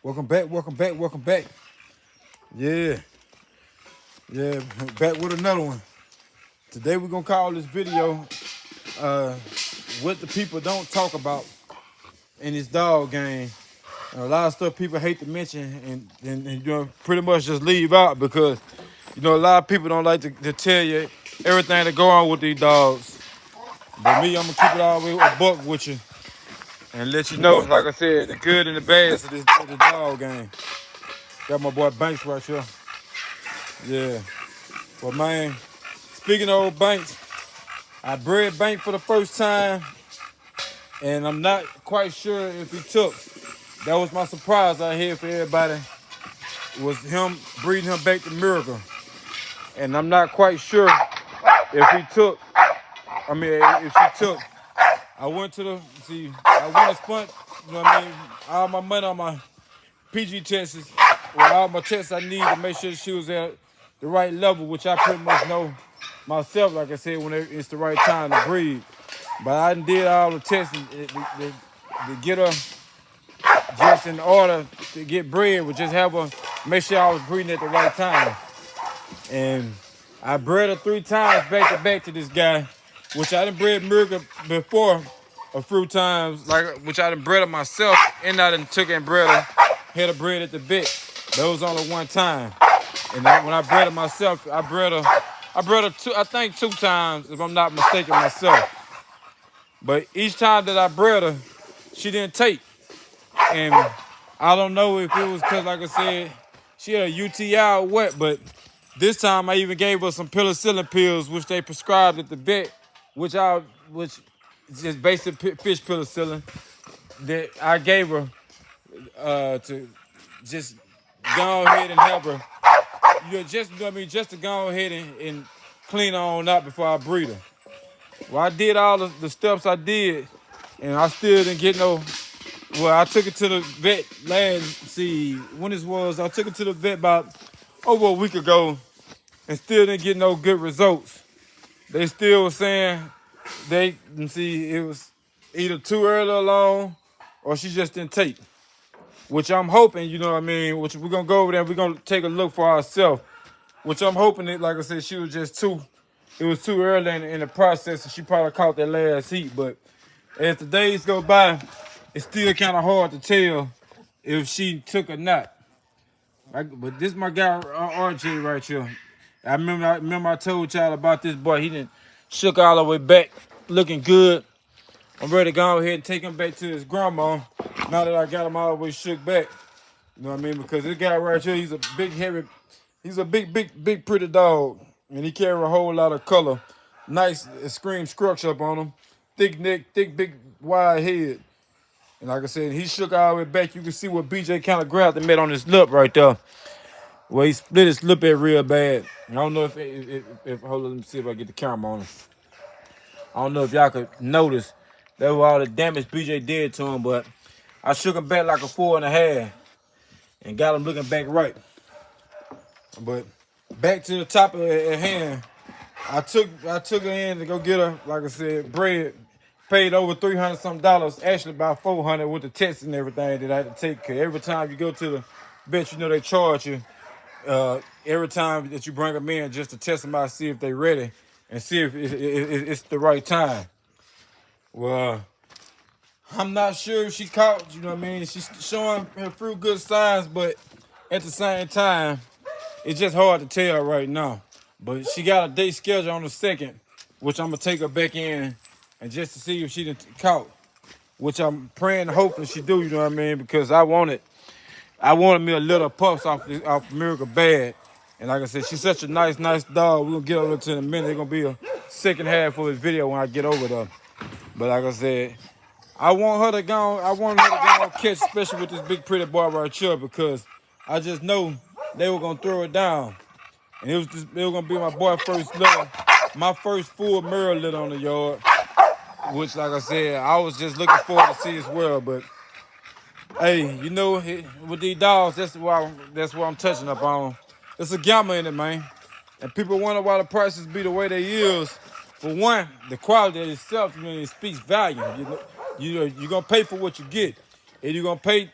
Welcome back, welcome back, welcome back. Yeah, yeah, back with another one. Today we're gonna call this video what the people don't talk about in this dog game. A lot of stuff people hate to mention and pretty much just leave out because a lot of people don't like to tell you everything that go on with these dogs. But me, I'm gonna keep it all the way a buck with you and let you know, like I said, the good and the bad of the dog game. Got my boy Banks right here. Yeah. But man, speaking of old Banks, I bred Bank for the first time, and I'm not quite sure if he took. That was my surprise I had for everybody, was him breeding him back to Miracle. And I'm not quite sure if he took, if she took. I went and spent, all my money on my PG tests, all my tests I need to make sure she was at the right level, which I pretty much know myself, like I said, when it's the right time to breed. But I did all the testing to get her just in order to get bred, would just have her make sure I was breeding at the right time. And I bred her 3 times back to back to this guy, which I done bred Miracle before a few times, which I done bred her myself, and I done took and bred her, had her bred at the vet. That was only one time. And when I bred her myself, I bred her I think 2 times, if I'm not mistaken myself. But each time that I bred her, she didn't take. And I don't know if it was because, like I said, she had a UTI or what, but this time I even gave her some penicillin pills, which they prescribed at the vet, which is just basic fish penicillin that I gave her to just go ahead and help her. Just to go ahead and clean her on up before I breed her. Well, I did all the steps I did, and I still didn't get no. Well, I took it to the vet I took it to the vet about over a week ago and still didn't get no good results. They still were saying it was either too early along or she just didn't take. Which I'm hoping, which we're going to go over there and we're going to take a look for ourselves. Which I'm hoping that, like I said, it was too early in the process and she probably caught that last heat. But as the days go by, it's still kind of hard to tell if she took or not. But this is my guy RJ right here. I remember I told y'all about this boy. He done shook all the way back, looking good. I'm ready to go ahead and take him back to his grandma. Now that I got him all the way shook back, you know what I mean? Because this guy right here, he's a big pretty dog, and he carry a whole lot of color. Nice scream structure up on him, thick neck, thick big wide head. And like I said, he shook all the way back. You can see what BJ kind of grabbed and met on his lip right there. Well, he split his lip at real bad. I don't know if hold on, let me see if I get the camera on him. I don't know if y'all could notice that was all the damage BJ did to him, but I shook him back like a 4.5 and got him looking back right. But back to the top of at hand, I took her in to go get her, like I said, bread. Paid over $300 some, actually about $400 with the tests and everything that I had to take. Cause every time you go to the vet, they charge you every time that you bring them in just to test them out, see if they're ready and see if it's the right time. Well, I'm not sure if she caught, she's showing her few good signs, but at the same time, it's just hard to tell right now. But she got a date scheduled on the 2nd, which I'm going to take her back in and just to see if she didn't caught, which I'm praying and hoping she do, because I wanted me a little pups off Miracle Bad. And like I said, she's such a nice dog. We're going to get over to in a minute. It's going to be a second half of this video when I get over there. But like I said, I want her to go and catch, especially with this big pretty boy right here, because I just know they were going to throw it down. And it was going to be my first full mirror lit on the yard, which, like I said, I was just looking forward to see as well. But hey, with these dogs, that's what I'm touching up on. It's a gamble in it, man. And people wonder why the prices be the way they is. For one, the quality itself, it speaks value. You're gonna pay for what you get, and you're gonna pay,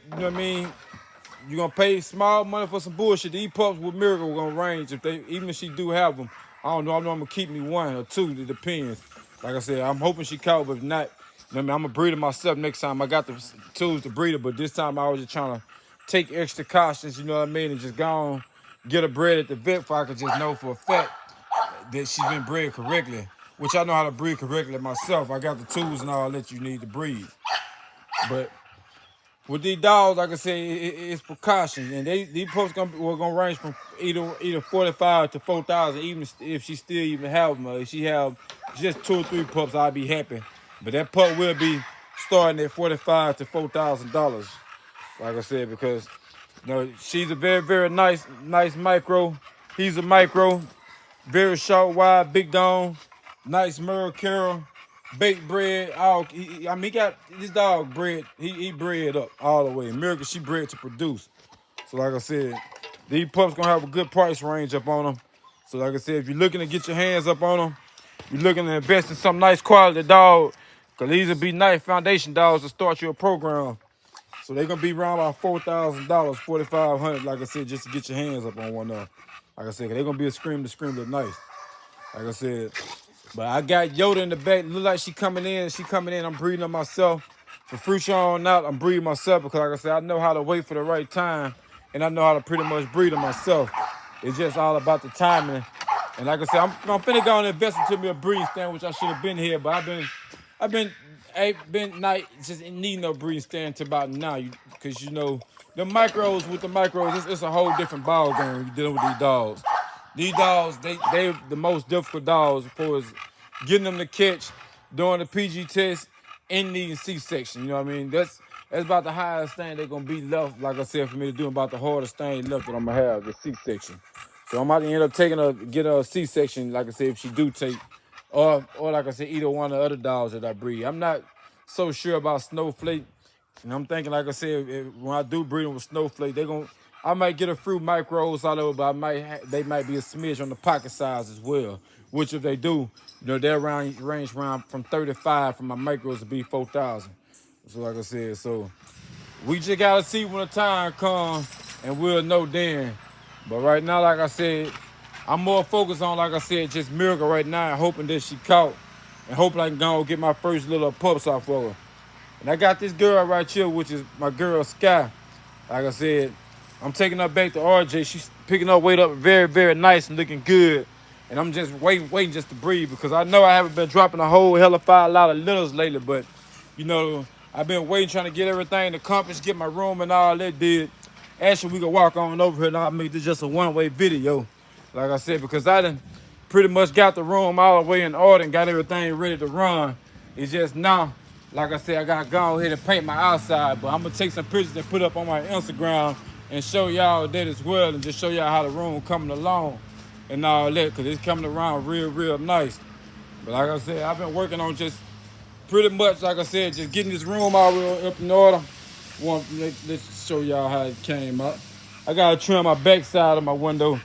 you're gonna pay small money for some bullshit. These pups with Miracle are gonna range if they, even if she do have them. I don't know. I know I'm gonna keep me one or two. It depends. Like I said, I'm hoping she caught, but if not, you know what I mean, I'm gonna breed her myself next time. I got the tools to breed her, but this time I was just trying to take extra cautions. You know what I mean, and just go on get her bred at the vet, so I could just know for a fact that she's been bred correctly. Which I know how to breed correctly myself. I got the tools and all that you need to breed. But with these dogs, like I said, it's precaution, and these pups gonna range from either 45 to 4,000, even if she still even have them. If she have just 2 or 3 pups, I'd be happy. But that pup will be starting at $45 to $4,000, like I said, because she's a very very nice micro. He's a micro, very short, wide, big dome, nice Merle Carroll. Baked bread, he got this dog bred. He bred up all the way. Miracle, she bred to produce. So like I said, these pups gonna have a good price range up on them. So like I said, if you're looking to get your hands up on them, you're looking to invest in some nice quality dog, cause these will be nice foundation dogs to start your program. So they're gonna be around about $4,000, $4,500. Like I said, just to get your hands up on one of them. Like I said, they're gonna be a scream look nice. Like I said. But I got Yoda in the back. Look like she coming in. I'm breeding her myself. For future on out, I'm breeding myself because, like I said, I know how to wait for the right time, and I know how to pretty much breed her myself. It's just all about the timing. And like I said, I'm finna go and invest into me a breeding stand, which I should have been here, but I've been not just needing no breeding stand till about now, because the micros with the micros, it's a whole different ball game when you're dealing with these dogs. These dogs, they the most difficult dogs for is getting them to catch, doing the PG test, and needing C-section. You know what I mean? That's about the highest thing they're gonna be left, like I said, for me to do, about the hardest thing left that I'm gonna have, the C-section. So I might end up getting a C-section, like I said, if she do take, or like I said, either one of the other dogs that I breed. I'm not so sure about Snowflake. And I'm thinking, like I said, when I do breed them with Snowflake, I might get a few micros out of it, but they might be a smidge on the pocket size as well. Which if they do, they'll range around from 35 for my micros to be 4,000. So like I said, so we just gotta see when the time comes and we'll know then. But right now, like I said, I'm more focused on, like I said, just Miracle right now, hoping that she caught and hoping I can go and get my first little pups off of her. And I got this girl right here, which is my girl Sky. Like I said, I'm taking her back to RJ. She's picking her weight up very, very nice and looking good. And I'm just waiting just to breathe, because I know I haven't been dropping a whole hell of a lot of littles lately, but I've been waiting, trying to get everything accomplished, get my room and all that did. Actually, we can walk on over here and I'll make this just a one-way video. Like I said, because I done pretty much got the room all the way in order and got everything ready to run. It's just now, like I said, I gotta go ahead and paint my outside, but I'm gonna take some pictures and put up on my Instagram and show y'all that as well, and just show y'all how the room coming along and all that, because it's coming around real, real nice. But like I said, I've been working on just pretty much, like I said, just getting this room all the way up in order. Let's show y'all how it came out. I gotta trim my back side of my window.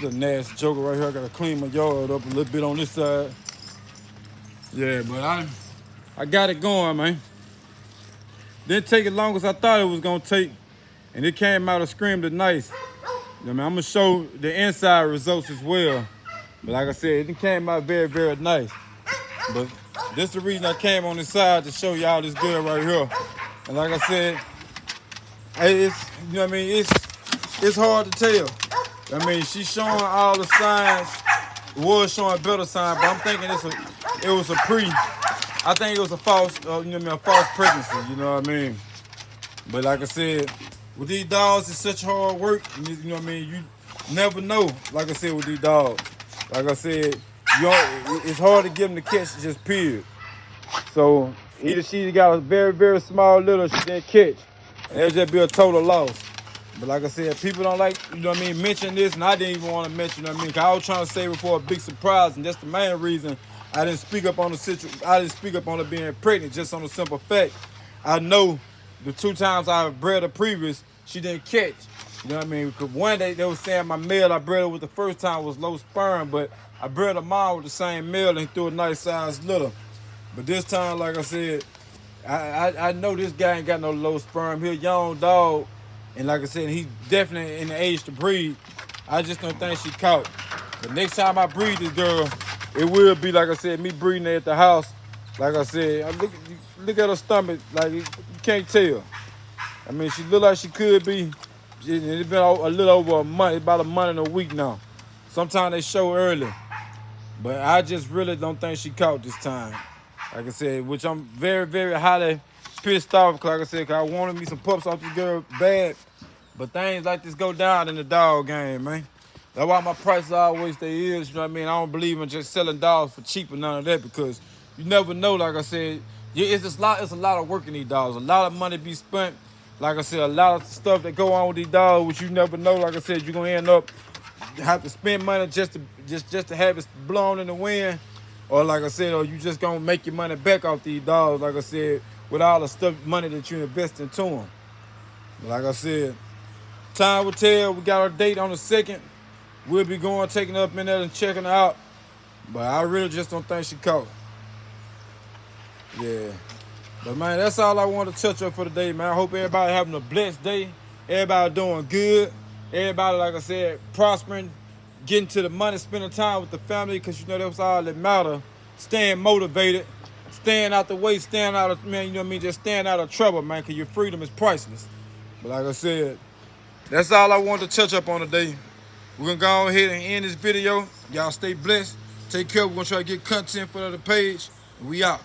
Little nasty joker right here. I gotta clean my yard up a little bit on this side. Yeah, but I got it going, man. Didn't take as long as I thought it was gonna take, and it came out and screamed it nice. I'm gonna show the inside results as well. But like I said, it came out very, very nice. But this is the reason I came on this side, to show y'all this girl right here. And like I said, it's hard to tell. I mean, she's showing all the signs. It was showing better signs, but I'm thinking it was a pre. I think it was a false, a false pregnancy. You know what I mean? But like I said, with these dogs, it's such hard work. You never know. Like I said, with these dogs, like I said, it's hard to get them to catch, just period. So either she got a very, very small litter she didn't catch, and it'll just be a total loss. But like I said, people don't like, mention this, and I didn't even want to mention, because I was trying to save it for a big surprise, and that's the main reason I didn't speak up on the situation. I didn't speak up on her being pregnant, just on the simple fact, I know the 2 times I bred her previous, she didn't catch. You know what I mean? Because one day they were saying my male I bred her with the first time was low sperm, but I bred her mom with the same male and threw a nice size litter. But this time, like I said, I know this guy ain't got no low sperm. He a young dog. And like I said, he's definitely in the age to breed. I just don't think she caught. But next time I breed this girl, it will be, like I said, me breeding her at the house. Like I said, look at her stomach, like you can't tell. I mean, she look like she could be. It's been a little over a month, it's about a month and a week now. Sometimes they show early. But I just really don't think she caught this time. Like I said, which I'm very, very highly pissed off. Cause like I said, 'cause I wanted me some pups off this girl bad. But things like this go down in the dog game, man. That's why my prices always stay is, you know what I mean? I don't believe in just selling dogs for cheap and none of that, because you never know, like I said, it's a lot of work in these dogs. A lot of money be spent. Like I said, a lot of stuff that go on with these dogs, which you never know. Like I said, you're gonna end up have to spend money just to have it blown in the wind. Or like I said, or you just gonna make your money back off these dogs, like I said, with all the stuff, money that you invest into them. Like I said, time will tell. We got our date on the 2nd. We'll be going, taking her up in there and checking her out. But I really just don't think she caught. Yeah. But man, that's all I want to touch up for today, man. I hope everybody having a blessed day. Everybody doing good. Everybody, like I said, prospering, getting to the money, spending time with the family, because you know that's all that matter. Staying motivated, staying out the way, staying out of, man, you know what I mean, just staying out of trouble, man, because your freedom is priceless. But like I said, that's all I wanted to touch up on today. We're going to go ahead and end this video. Y'all stay blessed. Take care. We're going to try to get content for the page. We out.